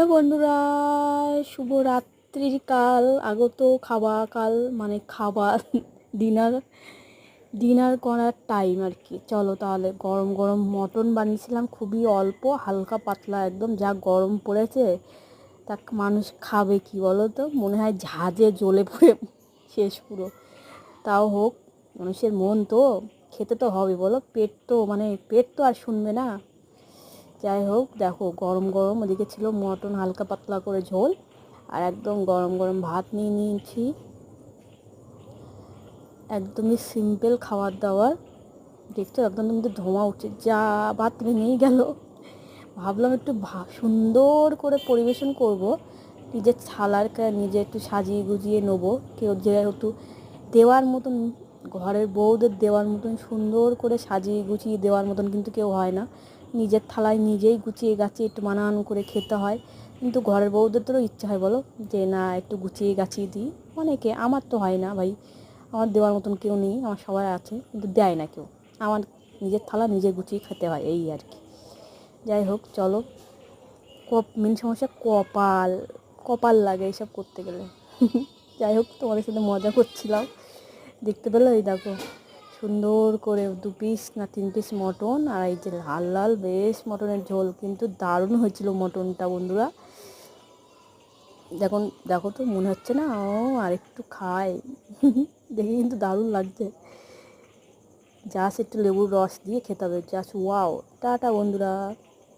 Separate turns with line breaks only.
Hello বন্ধুরা, শুভরাত্রির কাল আগত। খাওয়া কাল মানে খাবার ডিনার ডিনার করার টাইম আর কি। চলো তাহলে, গরম গরম মটন বানিয়েছিলাম, খুবই অল্প, হালকা পাতলা একদম। যা গরম পড়েছে, তা মানুষ খাবে কি বলো তো? মনে হয় ঝাঁঝে জ্বলে পড়ে শেষ পুরো। তাও হোক, মানুষের মন তো, খেতে তো হবে বলো। পেট তো আর শুনবে না। যাই হোক, দেখো গরম গরম ওদিকে ছিল মটন, হালকা পাতলা করে ঝোল, আর একদম গরম গরম ভাত নিয়ে নিয়েছি। একদমই সিম্পল খাবার দাবার। দেখছো একদম কিন্তু ধোঁয়া উঠছে, যা ভাত ভেঙেই গেল। ভাবলাম একটু সুন্দর করে পরিবেশন করব, নিজের থালারকে নিজে একটু সাজিয়ে গুজিয়ে নেবো। কেউ যেহেতু দেওয়ার মতন, ঘরের বউদের দেওয়ার মতন সুন্দর করে সাজিয়ে গুছিয়ে দেওয়ার মতন কিন্তু কেউ হয় না। নিজের থালায় নিজেই গুছিয়ে গাছিয়ে একটু মানান করে খেতে হয়। কিন্তু ঘরের বউদেরও ইচ্ছা হয় বলো, যে না একটু গুছিয়ে গাছিয়ে দিই। অনেকে, আমার তো হয় না ভাই, আমার দেওয়ার মতন কেউ নেই, আমার সবাই আছে কিন্তু দেয় না কেউ। আমার নিজের থালা নিজে গুছিয়ে খেতে হয়, এই আর কি। যাই হোক চলো, মেন সমস্যা কপাল, কপাল লাগে এইসব করতে গেলে। যাই হোক, তোমাদের সাথে মজা করছিলাম, দেখতে পেলো? এই দেখো, সুন্দর করে 2 পিস না 3 পিস মটন, আর এই যে লাল লাল বেশ মটনের ঝোল, কিন্তু দারুণ হয়েছিল মটনটা বন্ধুরা। দেখুন, দেখো তো, মনে হচ্ছে না ও আর একটু খাই? দেখে কিন্তু দারুণ লাগছে। জাস্ট একটু লেবুর রস দিয়ে খেতে হবে, জাস্ট ওয়াও। টাটা বন্ধুরা।